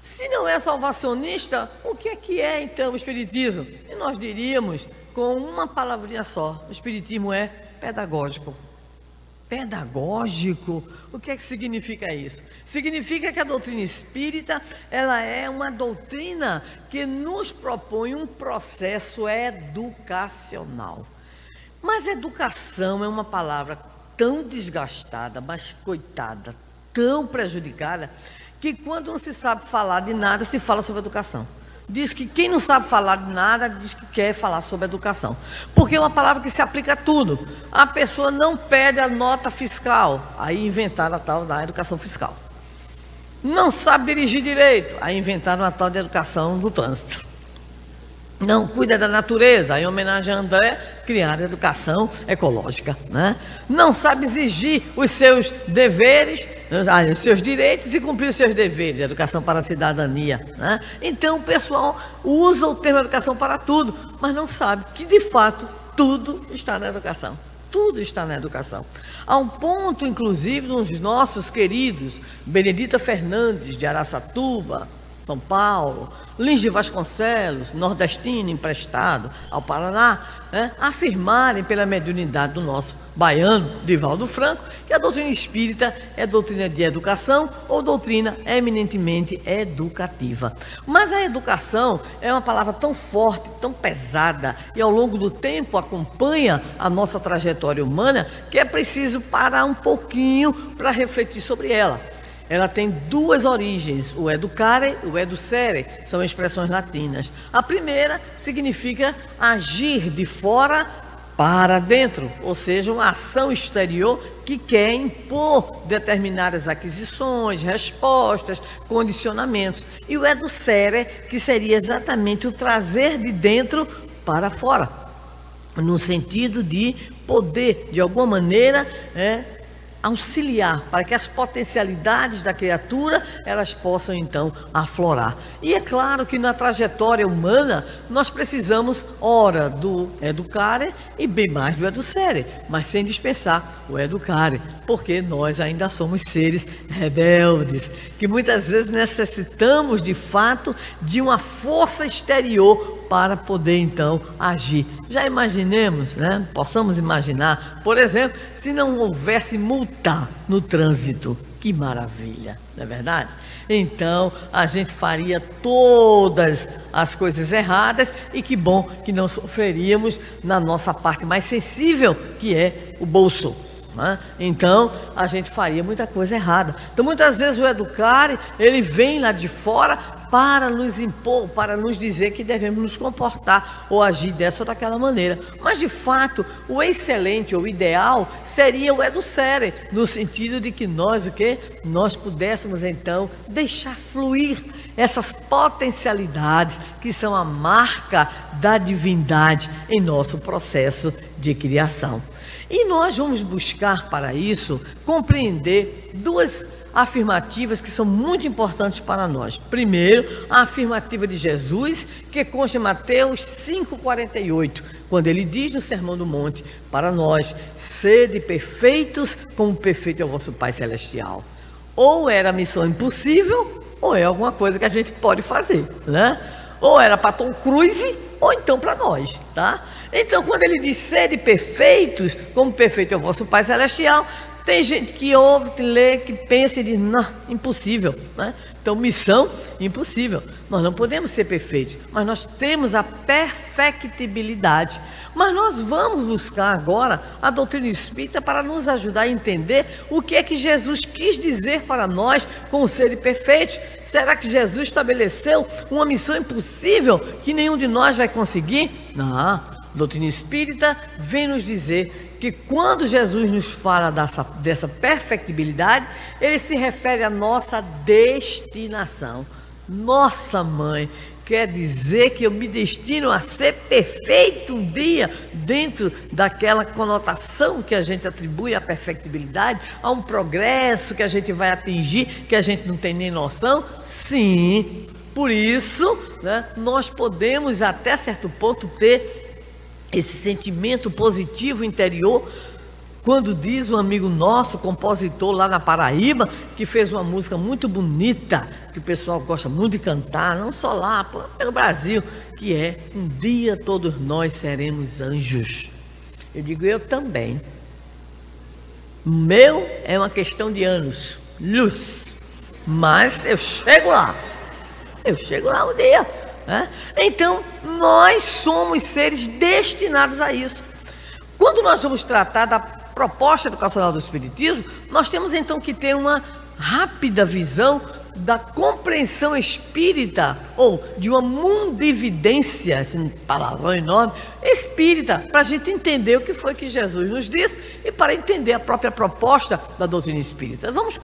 Se não é salvacionista, o que é então o Espiritismo? E nós diríamos, com uma palavrinha só, o Espiritismo é pedagógico. Pedagógico? O que significa isso? Significa que a doutrina espírita, ela é uma doutrina que nos propõe um processo educacional. Mas educação é uma palavra tão desgastada, mas coitada, tão prejudicada, que quando não se sabe falar de nada, se fala sobre educação. Diz que quem não sabe falar de nada, diz que quer falar sobre educação. Porque é uma palavra que se aplica a tudo. A pessoa não pede a nota fiscal, aí inventaram a tal da educação fiscal. Não sabe dirigir direito, aí inventaram a tal de educação do trânsito. Não cuida da natureza, em homenagem a André, criaram a educação ecológica, né? Não sabe exigir os seus deveres, os seus direitos e cumprir os seus deveres, educação para a cidadania, né? Então o pessoal usa o termo educação para tudo, mas não sabe que de fato tudo está na educação. Tudo está na educação. A um ponto, inclusive, dos nossos queridos Benedita Fernandes, de Araçatuba, São Paulo, Lins de Vasconcelos, nordestino emprestado ao Paraná, né, afirmarem pela mediunidade do nosso baiano, Divaldo Franco, que a doutrina espírita é doutrina de educação ou doutrina eminentemente educativa. Mas a educação é uma palavra tão forte, tão pesada, e ao longo do tempo acompanha a nossa trajetória humana, que é preciso parar um pouquinho para refletir sobre ela. Ela tem duas origens, o educare e o educere, são expressões latinas. A primeira significa agir de fora para dentro, ou seja, uma ação exterior que quer impor determinadas aquisições, respostas, condicionamentos. E o educere, que seria exatamente o trazer de dentro para fora, no sentido de poder, de alguma maneira, auxiliar para que as potencialidades da criatura elas possam então aflorar. E é claro que na trajetória humana nós precisamos ora do educare e bem mais do educere, mas sem dispensar o educare, porque nós ainda somos seres rebeldes, que muitas vezes necessitamos de fato de uma força exterior para poder então agir. Já imaginemos, né? Possamos imaginar, por exemplo, se não houvesse multa no trânsito, que maravilha, não é verdade? Então a gente faria todas as coisas erradas e que bom que não sofreríamos na nossa parte mais sensível, que é o bolso. Então a gente faria muita coisa errada. Então muitas vezes o educare, ele vem lá de fora para nos impor, para nos dizer que devemos nos comportar ou agir dessa ou daquela maneira. Mas de fato o excelente ou ideal seria o educere, no sentido de que nós nós pudéssemos então deixar fluir essas potencialidades que são a marca da divindade em nosso processo de criação. E nós vamos buscar para isso compreender duas afirmativas que são muito importantes para nós. Primeiro, a afirmativa de Jesus, que consta em Mateus 5,48, quando ele diz no Sermão do Monte para nós: sede perfeitos como perfeito é o vosso Pai Celestial. Ou era missão impossível, ou é alguma coisa que a gente pode fazer, né? Ou era para Tom Cruise, ou então para nós, tá? Então, quando ele diz sede perfeitos, como perfeito é o vosso Pai Celestial, tem gente que ouve, que lê, que pensa e diz, não, impossível, né? Então, missão, impossível. Nós não podemos ser perfeitos, mas nós temos a perfectibilidade. Mas nós vamos buscar agora a doutrina espírita para nos ajudar a entender o que é que Jesus quis dizer para nós com o ser perfeito. Será que Jesus estabeleceu uma missão impossível que nenhum de nós vai conseguir? Não, a doutrina espírita vem nos dizer que quando Jesus nos fala dessa perfectibilidade, ele se refere à nossa destinação. Nossa mãe, quer dizer que eu me destino a ser perfeito um dia, dentro daquela conotação que a gente atribui à perfectibilidade, a um progresso que a gente vai atingir, que a gente não tem nem noção? Sim, por isso, né, nós podemos até certo ponto ter esse sentimento positivo interior Quando diz um amigo nosso, compositor lá na Paraíba, que fez uma música muito bonita, que o pessoal gosta muito de cantar, não só lá, pelo Brasil, que é "Um dia todos nós seremos anjos". Eu digo, eu também. O meu é uma questão de anos, luz, mas eu chego lá um dia, né? Então, nós somos seres destinados a isso. Quando nós vamos tratar da proposta educacional do Espiritismo, nós temos então que ter uma rápida visão da compreensão espírita, ou de uma mundividência, esse palavrão enorme, espírita, para a gente entender o que foi que Jesus nos disse e para entender a própria proposta da doutrina espírita. Vamos